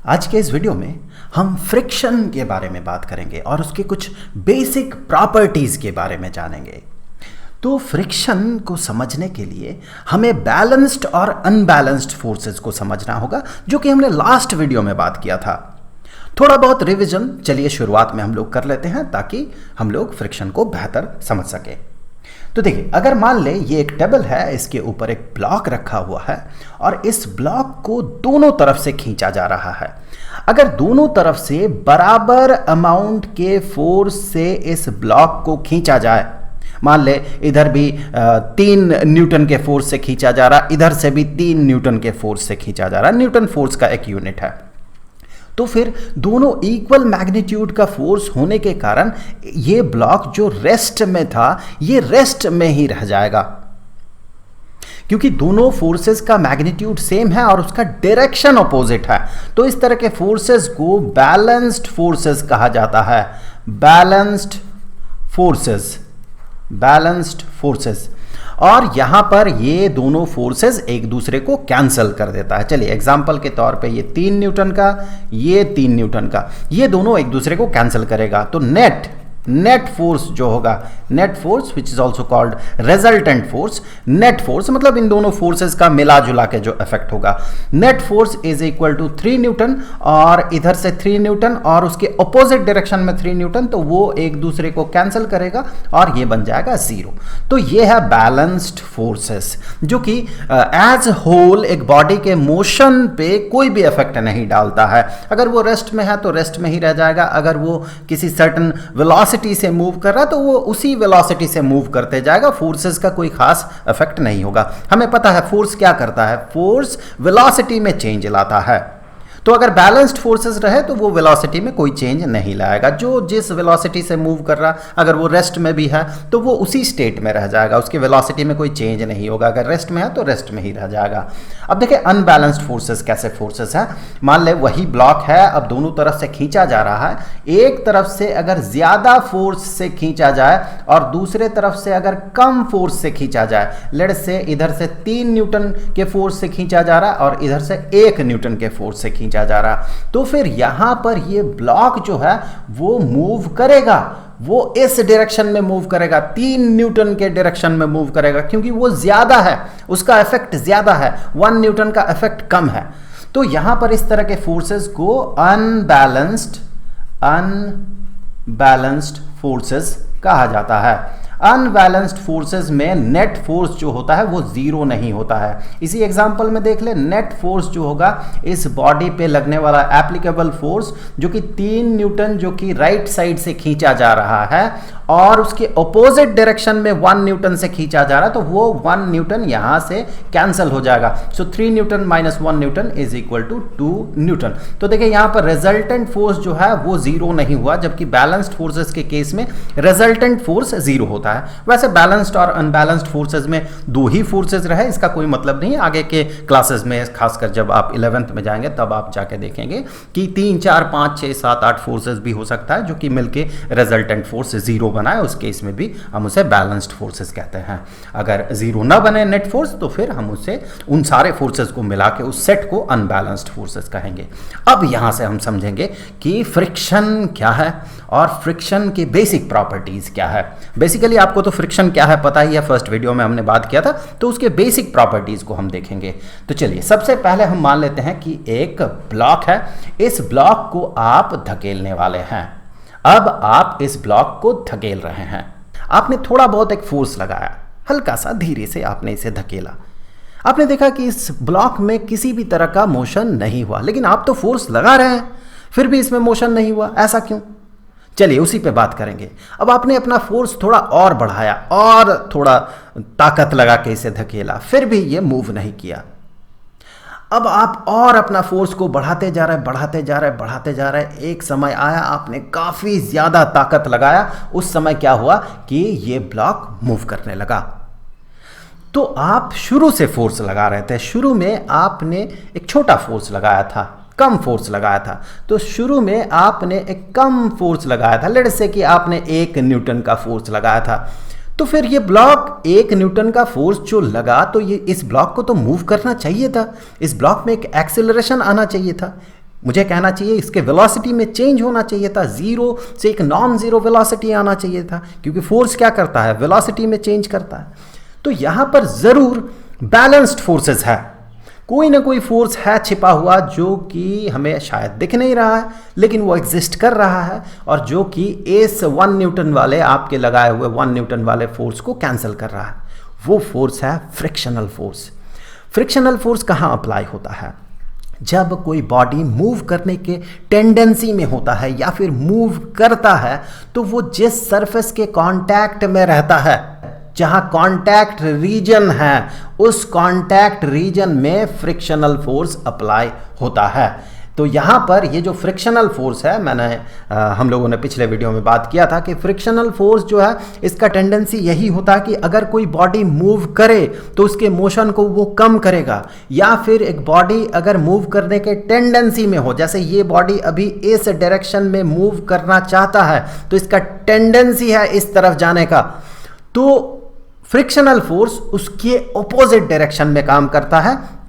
आज के इस वीडियो में हम फ्रिक्शन के बारे में बात करेंगे और उसके कुछ बेसिक प्रॉपर्टीज के बारे में जानेंगे। तो फ्रिक्शन को समझने के लिए हमें बैलेंस्ड और अनबैलेंस्ड फोर्सेस को समझना होगा, जो कि हमने लास्ट वीडियो में बात किया था। थोड़ा बहुत रिवीजन चलिए शुरुआत में हम लोग कर लेते हैं ताकि हम लोग फ्रिक्शन को बेहतर समझ सकें। तो देखिए, अगर मान ले ये एक टेबल है, इसके ऊपर एक ब्लॉक रखा हुआ है और इस ब्लॉक को दोनों तरफ से खींचा जा रहा है। अगर दोनों तरफ से बराबर अमाउंट के फोर्स से इस ब्लॉक को खींचा जाए, मान ले इधर भी 3 न्यूटन के फोर्स से खींचा जा रहा, इधर से भी 3 न्यूटन के फोर्स से खींचा जा रहा, न्यूटन फोर्स का एक यूनिट है, तो फिर दोनों इक्वल मैग्नीट्यूड का फोर्स होने के कारण ये ब्लॉक जो रेस्ट में था ये रेस्ट में ही रह जाएगा, क्योंकि दोनों फोर्सेस का मैग्नीट्यूड सेम है और उसका डायरेक्शन अपोजिट है। तो इस तरह के फोर्सेस को बैलेंस्ड फोर्सेस कहा जाता है। Balanced forces. और यहां पर ये दोनों फोर्सेस एक दूसरे को कैंसिल कर देता है। चलिए एग्जांपल के तौर पे ये 3 न्यूटन का, ये 3 न्यूटन का, ये दोनों एक दूसरे को कैंसिल करेगा। तो नेट फोर्स जो होगा, net force which is also called resultant force, net force मतलब इन दोनों फोर्सेस का मिला जुला के जो इफेक्ट होगा, net force is equal to 3 newton और इधर से 3 न्यूटन और उसके अपोजिट डायरेक्शन में 3 न्यूटन, तो वो एक दूसरे को कैंसिल करेगा और ये बन जाएगा 0। तो ये है बैलेंस्ड फोर्सेस, जो कि एज होल एक बॉडी के मोशन पे कोई भी इफेक्ट नहीं डालता है। अगर वो रेस्ट में है तो रेस्ट में ही रह जाएगा, अगर वो किसी सर्टन वेलोसिटी से मूव कर रहा है तो वो उसी वेलोसिटी से मूव करते जाएगा, फोर्सेस का कोई खास इफेक्ट नहीं होगा। हमें पता है फोर्स क्या करता है, फोर्स वेलोसिटी में चेंज लाता है। तो अगर बैलेंस्ड फोर्सेस रहे तो वो वेलोसिटी में कोई चेंज नहीं लाएगा। जो जिस वेलोसिटी से मूव कर रहा, अगर वो रेस्ट में भी है तो वो उसी स्टेट में रह जाएगा, उसकी वेलोसिटी में कोई चेंज नहीं होगा। अगर रेस्ट में है तो रेस्ट में ही रह जाएगा। अब देखिए अनबैलेंस्ड फोर्सेस कैसे फोर्सेस है। मान ले वही ब्लॉक है, अब दोनों तरफ से खींचा जा रहा है। एक तरफ से अगर ज्यादा फोर्स से खींचा जाए और दूसरे तरफ से अगर कम फोर्स से खींचा जाए, लेट्स से इधर से 3 न्यूटन के फोर्स से खींचा जा रहा है और इधर से 1 न्यूटन के फोर्स से खींचा जा रहा, तो फिर यहां पर ये ब्लॉक जो है वो मूव करेगा, वो इस डायरेक्शन में मूव करेगा, 3 न्यूटन के डायरेक्शन में मूव करेगा, क्योंकि वो ज्यादा है, उसका इफेक्ट ज्यादा है, 1 न्यूटन का इफेक्ट कम है। तो यहां पर इस तरह के फोर्सेस को अनबैलेंस्ड फोर्सेस कहा जाता है। अनबैलेंस्ड फोर्सेस में नेट फोर्स जो होता है वो 0 नहीं होता है। इसी एग्जांपल में देख ले, नेट फोर्स जो होगा इस बॉडी पे लगने वाला एप्लीकेबल फोर्स जो कि 3 न्यूटन जो कि राइट साइड से खींचा जा रहा है और उसके अपोजिट डायरेक्शन में 1 न्यूटन से खींचा जा रहा है, तो वो 1 न्यूटन यहां से कैंसिल हो जाएगा। So 3 newton minus 1 newton is equal to 2 newton. तो देखिए यहां पर रिजल्टेंट फोर्स जो है वो 0 नहीं हुआ, जबकि बैलेंस्ड फोर्सेस के केस में रिजल्टेंट फोर्स 0 होता है। वैसे बैलेंस्ड और अनबैलेंस्ड फोर्सेस में 2 ही फोर्सेस रहे इसका कोई मतलब नहीं। आगे के क्लासेस में, खासकर जब आप 11th में जाएंगे तब आप जाके देखेंगे कि 3, 4, 5, 6, 7, 8 फोर्सेस भी हो सकता है जो कि मिलके रिजल्टेंट फोर्स 0 बनाए। उस केस में भी हम उसे बैलेंस्ड फोर्सेस कहते हैं। अगर 0 ना बने नेट फोर्स तो फिर हम उसे उन सारे फोर्सेस को मिला के उस सेट को अनबैलेंस्ड फोर्सेस कहेंगे। अब यहां से हम समझेंगे कि फ्रिक्शन क्या है और फ्रिक्शन की बेसिक प्रॉपर्टीज क्या है। बेसिकली आपको तो फ्रिक्शन क्या है पता ही है, फर्स्ट वीडियो में हमने बात किया था, तो उसके बेसिक प्रॉपर्टीज को हम देखेंगे। तो चलिए सबसे पहले हम मान लेते हैं कि एक ब्लॉक है, इस ब्लॉक को आप धकेलने वाले हैं। अब आप इस ब्लॉक को धकेल रहे हैं, आपने थोड़ा बहुत एक फोर्स लगाया, हल्का सा धीरे से आपने इसे धकेला। आपने देखा कि इस ब्लॉक में किसी भी तरह का मोशन नहीं हुआ, लेकिन आप तो फोर्स लगा रहे हैं फिर भी इसमें मोशन नहीं हुआ, ऐसा क्यों? चलिए उसी पे बात करेंगे। अब आपने अपना फोर्स थोड़ा और बढ़ाया और थोड़ा ताकत लगा के इसे धकेला, फिर भी ये मूव नहीं किया। अब आप और अपना फोर्स को बढ़ाते जा रहे, एक समय आया आपने काफी ज्यादा ताकत लगाया, उस समय क्या हुआ कि ये ब्लॉक मूव करने लगा। तो आप शुरू से फोर्स लगा रहे थे, शुरू में आपने एक छोटा फोर्स लगाया था, कम फोर्स लगाया था, तो शुरू में आपने एक कम फोर्स लगाया था, लेट्स से कि आपने 1 न्यूटन का फोर्स लगाया था। तो फिर ये ब्लॉक 1 न्यूटन का फोर्स जो लगा, तो ये इस ब्लॉक को तो मूव करना चाहिए था, इस ब्लॉक में एक एक्सेलरेशन आना चाहिए था। मुझे कहना चाहिए इसके वेलोसिटी में चेंज होना चाहिए था, जीरो से एक नॉन जीरो वेलोसिटी आना चाहिए था, क्योंकि फोर्स क्या करता है, वेलोसिटी में चेंज करता है। तो यहां पर जरूर बैलेंस्ड फोर्सेस है, कोई ना कोई फोर्स है छिपा हुआ जो कि हमें शायद दिख नहीं रहा है लेकिन वो एग्जिस्ट कर रहा है, और जो कि इस 1 न्यूटन वाले आपके लगाए हुए 1 न्यूटन वाले फोर्स को कैंसिल कर रहा है। वो फोर्स है फ्रिक्शनल फोर्स। फ्रिक्शनल फोर्स कहाँ अप्लाई होता है? जब कोई बॉडी मूव करने के टेंडेंसी में होता है या फिर मूव करता है, तो वो जिस सरफेस के कांटेक्ट में रहता है, जहां कांटेक्ट रीजन है, उस कांटेक्ट रीजन में फ्रिक्शनल फोर्स अप्लाई होता है। तो यहां पर ये जो फ्रिक्शनल फोर्स है, हम लोगों ने पिछले वीडियो में बात किया था कि फ्रिक्शनल फोर्स जो है इसका टेंडेंसी यही होता है कि अगर कोई बॉडी मूव करे तो उसके मोशन को वो कम करेगा, या फिर एक बॉडी अगर मूव करने के टेंडेंसी में हो, जैसे ये बॉडी अभी इस डायरेक्शन में मूव करना चाहता है तो इसका टेंडेंसी है इस तरफ जाने का, तो फ्रिक्शनल फोर्स उसके ऑपोजिट डायरेक्शन में काम करता है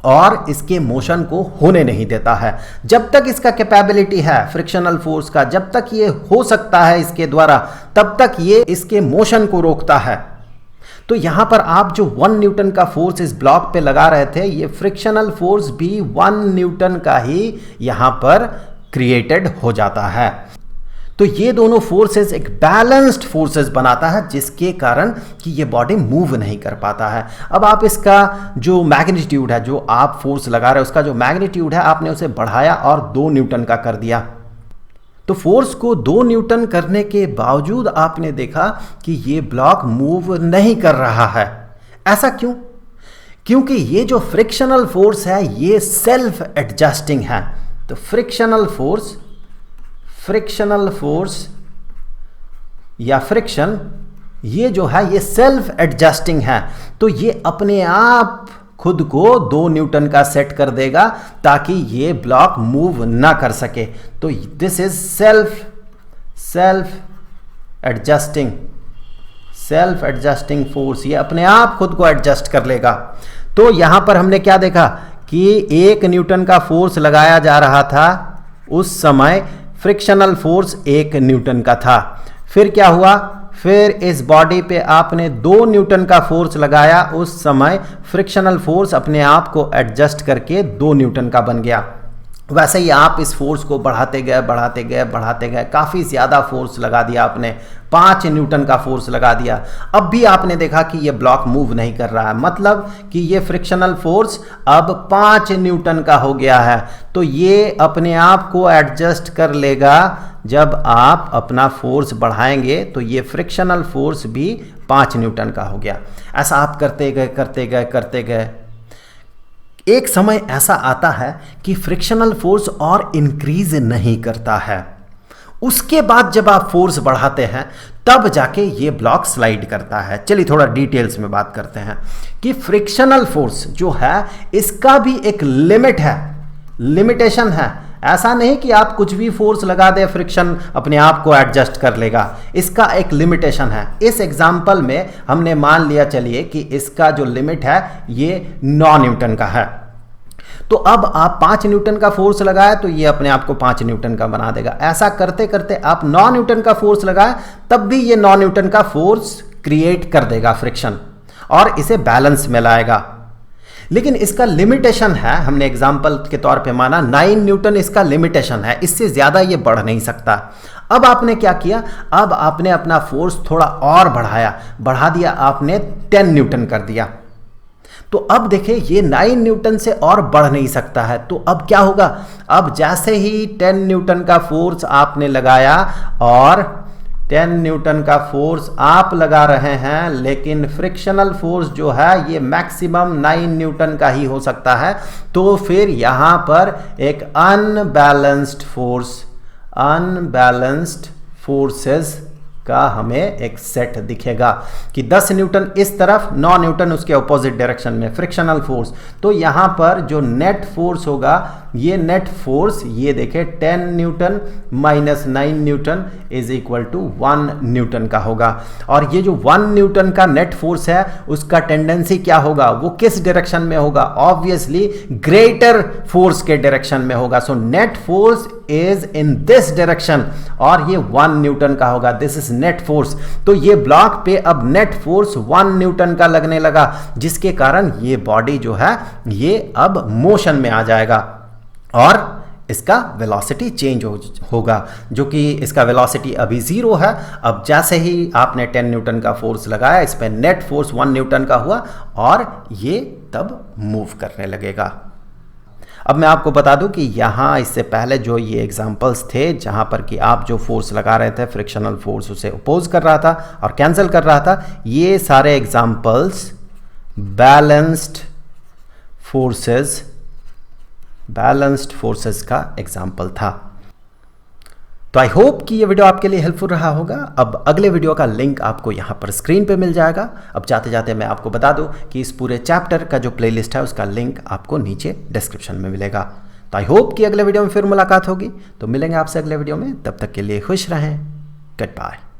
और इसके मोशन को होने नहीं देता है। जब तक इसका कैपेबिलिटी है फ्रिक्शनल फोर्स का, जब तक ये हो सकता है इसके द्वारा, तब तक ये इसके मोशन को रोकता है। तो यहां पर आप जो 1 न्यूटन का फोर्स इस ब्लॉक पे लगा रहे थे, ये फ्रिक्शनल फोर्स भी 1 न्यूटन का ही यहां पर क्रिएटेड हो जाता है। तो ये दोनों फोर्सेस एक बैलेंस्ड फोर्सेस बनाता है, जिसके कारण कि ये बॉडी मूव नहीं कर पाता है। अब आप इसका जो मैग्नीट्यूड है, जो आप फोर्स लगा रहे हैं उसका जो मैग्नीट्यूड है, आपने उसे बढ़ाया और 2 न्यूटन का कर दिया। तो फोर्स को 2 न्यूटन करने के बावजूद आपने देखा कि ये ब्लॉक मूव नहीं कर रहा है। ऐसा क्यों? क्योंकि ये जो फ्रिक्शनल फोर्स है ये सेल्फ एडजस्टिंग है। तो फ्रिक्शनल फोर्स या फ्रिक्शन ये जो है ये सेल्फ एडजस्टिंग है, तो ये अपने आप खुद को 2 न्यूटन का सेट कर देगा ताकि ये ब्लॉक मूव ना कर सके। तो this is self adjusting force, ये अपने आप खुद को एडजस्ट कर लेगा। तो यहां पर हमने क्या देखा कि 1 न्यूटन का फोर्स लगाया जा रहा था, उस समय फ्रिक्शनल फोर्स 1 न्यूटन का था। फिर क्या हुआ, फिर इस बॉडी पे आपने 2 न्यूटन का फोर्स लगाया, उस समय फ्रिक्शनल फोर्स अपने आप को एडजस्ट करके 2 न्यूटन का बन गया। वैसे ही आप इस फोर्स को बढ़ाते गए, काफ़ी ज़्यादा फोर्स लगा दिया आपने, 5 न्यूटन का फोर्स लगा दिया। अब भी आपने देखा कि ये ब्लॉक मूव नहीं कर रहा है, मतलब कि ये फ्रिक्शनल फोर्स अब 5 न्यूटन का हो गया है। तो ये अपने आप को एडजस्ट कर लेगा। जब आप अपना फोर्स बढ़ाएंगे तो ये फ्रिक्शनल फोर्स भी 5 न्यूटन का हो गया। ऐसा आप करते गए। एक समय ऐसा आता है कि फ्रिक्शनल फोर्स और इंक्रीज नहीं करता है। उसके बाद जब आप फोर्स बढ़ाते हैं तब जाके ये ब्लॉक स्लाइड करता है। चलिए थोड़ा डिटेल्स में बात करते हैं कि फ्रिक्शनल फोर्स जो है इसका भी एक लिमिटेशन है। ऐसा नहीं कि आप कुछ भी फोर्स लगा दे फ्रिक्शन अपने आप को एडजस्ट कर लेगा, इसका एक लिमिटेशन है। इस एग्जांपल में हमने मान लिया, चलिए कि इसका जो लिमिट है ये 9 न्यूटन का है। तो अब आप 5 न्यूटन का फोर्स लगाए तो ये अपने आप को 5 न्यूटन का बना देगा। ऐसा करते करते आप 9 न्यूटन का फोर्स लगाए तब भी ये 9 न्यूटन का फोर्स क्रिएट कर देगा फ्रिक्शन, और इसे बैलेंस में लाएगा। लेकिन इसका लिमिटेशन है, हमने एग्जाम्पल के तौर पे माना 9 न्यूटन इसका लिमिटेशन है, इससे ज़्यादा ये बढ़ नहीं सकता। अब आपने क्या किया, अब आपने अपना फोर्स थोड़ा और बढ़ा दिया, आपने 10 न्यूटन कर दिया। तो अब देखिए ये 9 न्यूटन से और बढ़ नहीं सकता है। तो अब क्या होगा, अब जैसे ही 10 न्यूटन का फोर्स आपने लगाया और 10 न्यूटन का फोर्स आप लगा रहे हैं, लेकिन फ्रिक्शनल फोर्स जो है ये मैक्सिमम 9 न्यूटन का ही हो सकता है। तो फिर यहाँ पर एक अनबैलेंस्ड फोर्सेस का हमें एक सेट दिखेगा कि 10 न्यूटन इस तरफ, 9 न्यूटन उसके ऑपोजिट डायरेक्शन में फ्रिक्शनल फोर्स। तो यहाँ पर जो नेट फोर्स होगा ये नेट फोर्स ये देखें 10 newton minus 9 newton is equal to 1 newton का होगा। और ये जो 1 न्यूटन का नेट फोर्स है उसका टेंडेंसी क्या होगा, वो किस डायरेक्शन में होगा, ऑब्वियसली ग्रेटर फोर्स के डायरेक्शन में होगा। So net force is in this direction और ये 1 न्यूटन का होगा, दिस इज नेट फोर्स। तो ये ब्लॉक पे अब नेट फोर्स 1 न्यूटन का लगने लगा, जिसके कारण ये बॉडी जो है ये अब मोशन में आ जाएगा और इसका वेलोसिटी चेंज होगा, जो कि इसका वेलोसिटी अभी 0 है। अब जैसे ही आपने 10 न्यूटन का फोर्स लगाया, इस पर नेट फोर्स 1 न्यूटन का हुआ और ये तब मूव करने लगेगा। अब मैं आपको बता दूं कि यहाँ इससे पहले जो ये एग्जांपल्स थे जहाँ पर कि आप जो फोर्स लगा रहे थे फ्रिक्शनल फोर्स उसे अपोज कर रहा था और कैंसिल कर रहा था, ये सारे एग्जांपल्स बैलेंस्ड फोर्सेस का एग्जाम्पल था। तो आई होप कि ये वीडियो आपके लिए हेल्पफुल रहा होगा। अब अगले वीडियो का लिंक आपको यहाँ पर स्क्रीन पे मिल जाएगा। अब जाते जाते मैं आपको बता दूं कि इस पूरे चैप्टर का जो प्लेलिस्ट है उसका लिंक आपको नीचे डिस्क्रिप्शन में मिलेगा। तो आई होप कि अगले वीडियो में फिर मुलाकात होगी। तो मिलेंगे आपसे अगले वीडियो में, तब तक के लिए खुश रहें। Good bye.